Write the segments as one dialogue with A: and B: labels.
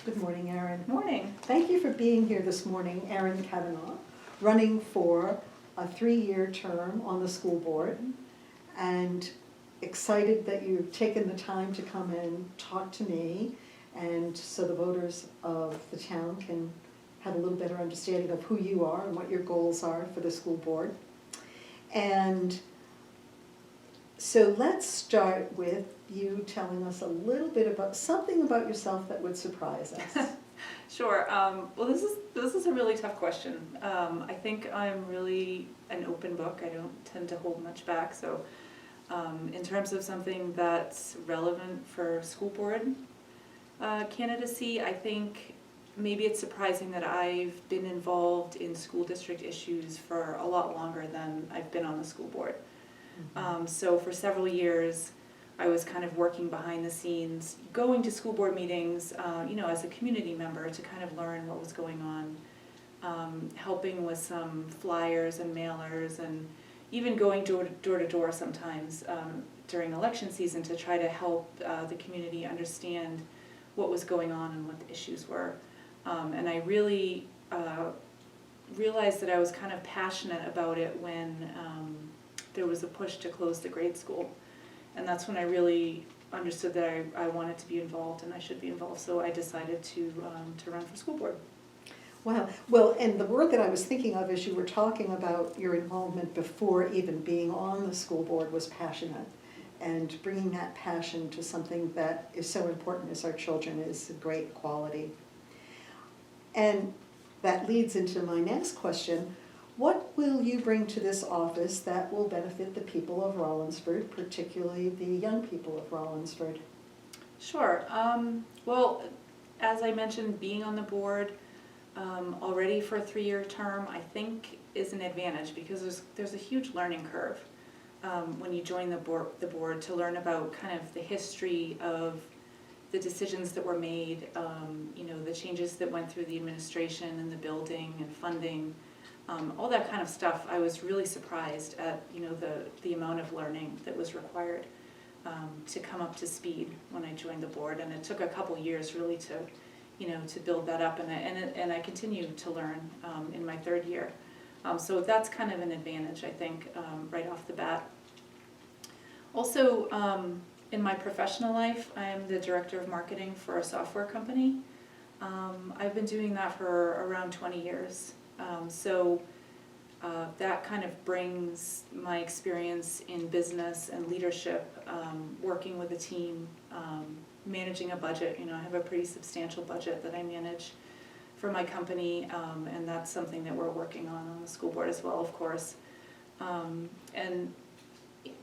A: Good morning, Erin.
B: Morning.
A: Thank you for being here this morning, Erin Cavanaugh, running for a 3-year term on the school board, and excited that you've taken the time to come and talk to me, and so the voters of the town can have a little better understanding of who you are and what your goals are for the school board. And so let's start with you telling us a little bit about something about yourself that would surprise us.
B: Sure. Well, this is a really tough question. I think I'm really an open book. I don't tend to hold much back. So in terms of something that's relevant for school board candidacy, I think maybe it's surprising that I've been involved in school district issues for a lot longer than I've been on the school board. So for several years, I was kind of working behind the scenes, going to school board meetings, as a community member to kind of learn what was going on, helping with some flyers and mailers, and even going door to door sometimes during election season to try to help the community understand what was going on and what the issues were. And I really realized that I was kind of passionate about it when there was a push to close the grade school. And that's when I really understood that I wanted to be involved and I should be involved. So I decided to run for school board.
A: Wow. Well, and the word that I was thinking of as you were talking about your involvement before even being on the school board was passionate. And bringing that passion to something that is so important as our children is a great quality. And that leads into my next question. What will you bring to this office that will benefit the people of Rollinsford, particularly the young people of Rollinsford?
B: Sure. Well, as I mentioned, being on the board already for a 3-year term, I think is an advantage because there's a huge learning curve when you join the board to learn about kind of the history of the decisions that were made, the changes that went through the administration and the building and funding. All that kind of stuff. I was really surprised at the amount of learning that was required to come up to speed when I joined the board, and it took a couple years really to build that up, and I continued to learn in my 3rd year. So that's kind of an advantage, I think, right off the bat. Also, in my professional life, I'm the director of marketing for a software company. I've been doing that for around 20 years. So that kind of brings my experience in business and leadership, working with a team, managing a budget. I have a pretty substantial budget that I manage for my company, and that's something that we're working on the school board as well, of course. And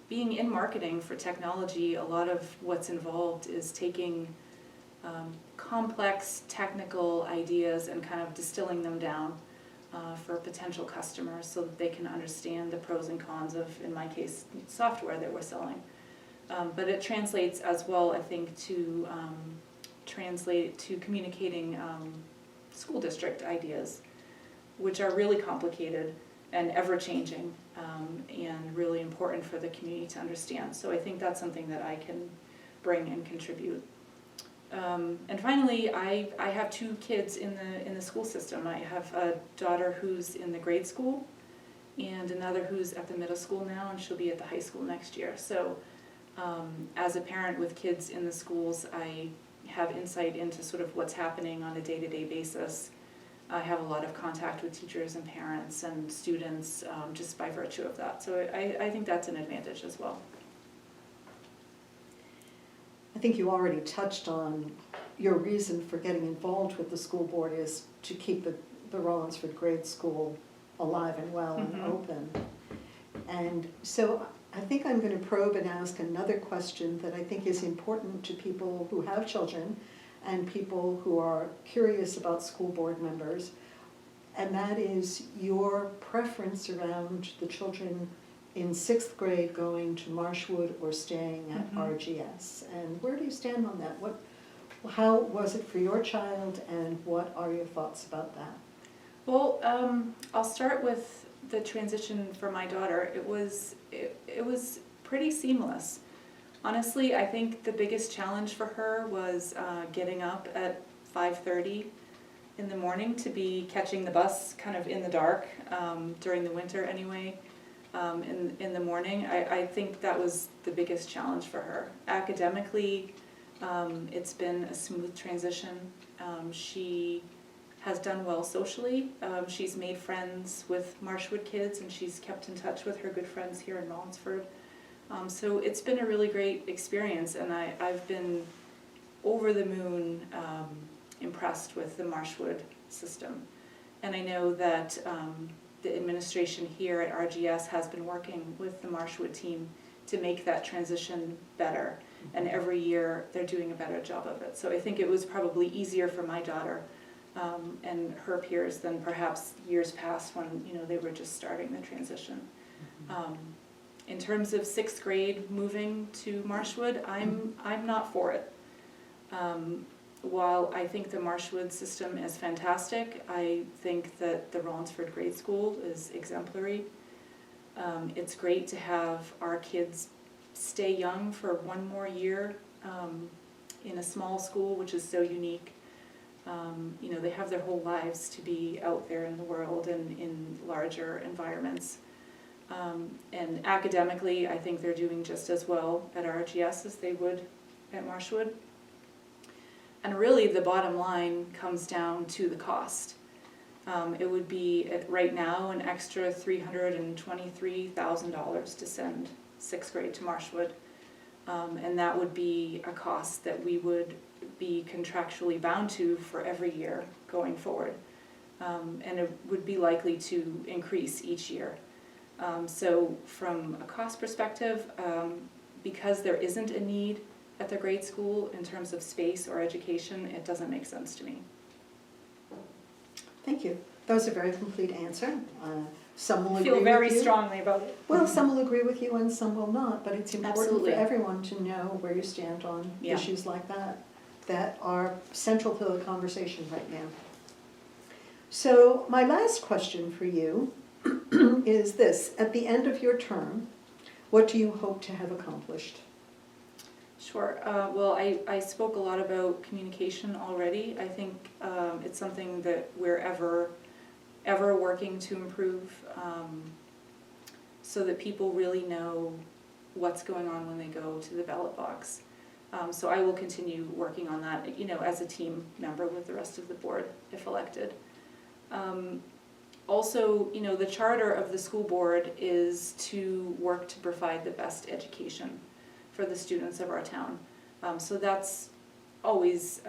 B: being in marketing for technology, a lot of what's involved is taking complex technical ideas and kind of distilling them down for potential customers so that they can understand the pros and cons of, in my case, software that we're selling. But it translates as well, I think, to communicating school district ideas, which are really complicated and ever-changing, and really important for the community to understand. So I think that's something that I can bring and contribute. And finally, I have 2 kids in the school system. I have a daughter who's in the grade school and another who's at the middle school now, and she'll be at the high school next year. So as a parent with kids in the schools, I have insight into sort of what's happening on a day-to-day basis. I have a lot of contact with teachers and parents and students just by virtue of that. So I think that's an advantage as well.
A: I think you already touched on your reason for getting involved with the school board is to keep the Rollinsford grade school alive and well and open. And so I think I'm going to probe and ask another question that I think is important to people who have children and people who are curious about school board members, and that is your preference around the children in 6th grade going to Marshwood or staying at RGS. And where do you stand on that? How was it for your child, and what are your thoughts about that?
B: Well, I'll start with the transition for my daughter. It was pretty seamless. Honestly, I think the biggest challenge for her was getting up at 5:30 in the morning to be catching the bus kind of in the dark, during the winter anyway, in the morning. I think that was the biggest challenge for her. Academically, it's been a smooth transition. She has done well socially. She's made friends with Marshwood kids, and she's kept in touch with her good friends here in Rollinsford. So it's been a really great experience, and I've been over the moon impressed with the Marshwood system. And I know that the administration here at RGS has been working with the Marshwood team to make that transition better. And every year they're doing a better job of it. So I think it was probably easier for my daughter and her peers than perhaps years past when they were just starting the transition. In terms of 6th grade moving to Marshwood, I'm not for it. While I think the Marshwood system is fantastic, I think that the Rollinsford Grade School is exemplary. It's great to have our kids stay young for one more year in a small school, which is so unique. They have their whole lives to be out there in the world and in larger environments. And academically, I think they're doing just as well at RGS as they would at Marshwood. And really, the bottom line comes down to the cost. It would be, right now, an extra $323,000 to send 6th grade to Marshwood. And that would be a cost that we would be contractually bound to for every year going forward. And it would be likely to increase each year. So from a cost perspective, because there isn't a need at the grade school in terms of space or education, it doesn't make sense to me.
A: Thank you. That was a very complete answer. Some will agree
B: feel very
A: with you.
B: strongly about it.
A: Well, some will agree with you and some will not, but it's important
B: Absolutely.
A: for everyone to know where you stand on
B: Yeah.
A: issues like that are central to the conversation right now. So my last question for you is this. At the end of your term, what do you hope to have accomplished?
B: Sure. Well, I spoke a lot about communication already. I think it's something that we're ever working to improve, so that people really know what's going on when they go to the ballot box. So I will continue working on that, as a team member with the rest of the board, if elected. Also, the charter of the school board is to work to provide the best education for the students of our town. So that's always,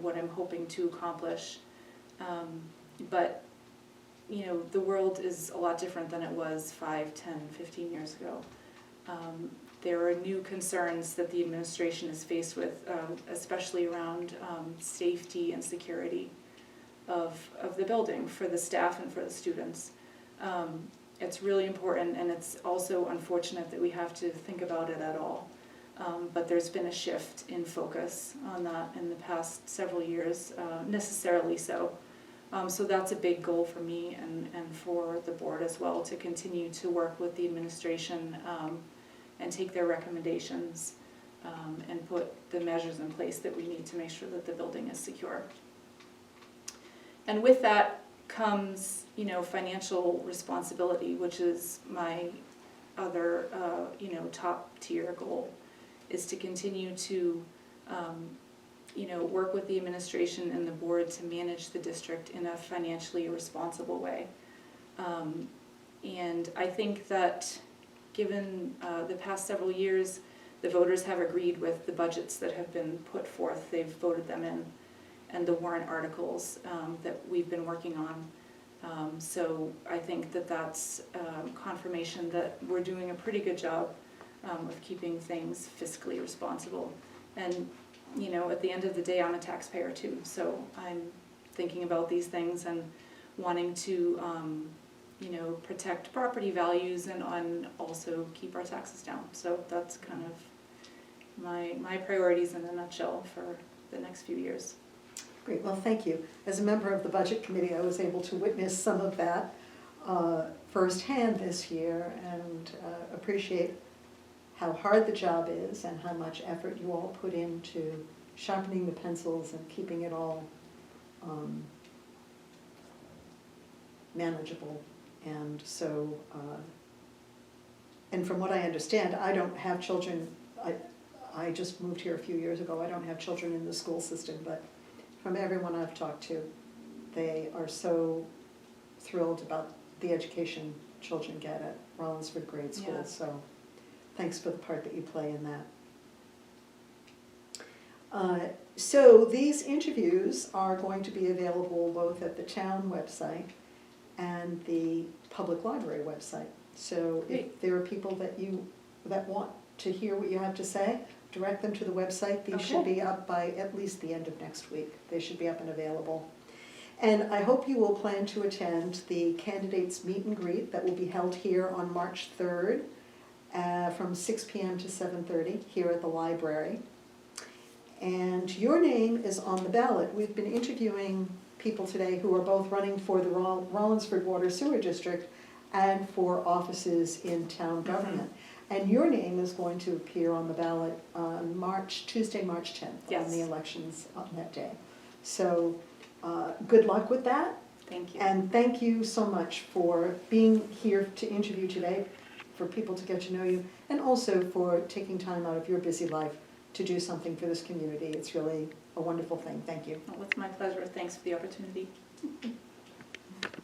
B: what I'm hoping to accomplish. But, the world is a lot different than it was 5, 10, 15 years ago. There are new concerns that the administration is faced with, especially around safety and security of the building for the staff and for the students. It's really important, and it's also unfortunate that we have to think about it at all. But there's been a shift in focus on that in the past several years, necessarily so. So that's a big goal for me and for the board as well, to continue to work with the administration and take their recommendations and put the measures in place that we need to make sure that the building is secure. And with that comes, financial responsibility, which is my other, top tier goal, is to continue to, work with the administration and the board to manage the district in a financially responsible way. And I think that given the past several years, the voters have agreed with the budgets that have been put forth. They've voted them in, and the warrant articles that we've been working on. So I think that that's confirmation that we're doing a pretty good job of keeping things fiscally responsible. And, at the end of the day, I'm a taxpayer too, so I'm thinking about these things and wanting to, protect property values and also keep our taxes down. So that's kind of my priorities in a nutshell for the next few years.
A: Great, well, thank you. As a member of the Budget Committee, I was able to witness some of that firsthand this year and appreciate how hard the job is and how much effort you all put into sharpening the pencils and keeping it all manageable. And so, and from what I understand, I don't have children, I just moved here a few years ago, I don't have children in the school system, but from everyone I've talked to, they are so thrilled about the education children get at Rollinsford Grade School.
B: Yeah.
A: So thanks for the part that you play in that. So these interviews are going to be available both at the town website and the public library website. So if
B: Great.
A: there are people that want to hear what you have to say, direct them to the website. These should
B: Okay.
A: be up by at least the end of next week. They should be up and available. And I hope you will plan to attend the candidates meet and greet that will be held here on March 3rd from 6 p.m. to 7:30 here at the library. And your name is on the ballot. We've been interviewing people today who are both running for the Rollinsford Water Sewer District and for offices in town government. And your name is going to appear on the ballot on Tuesday, March 10th,
B: Yes.
A: on the elections on that day. So good luck with that.
B: Thank you.
A: And thank you so much for being here to interview today, for people to get to know you, and also for taking time out of your busy life to do something for this community. It's really a wonderful thing. Thank you.
B: Well, it's my pleasure. Thanks for the opportunity.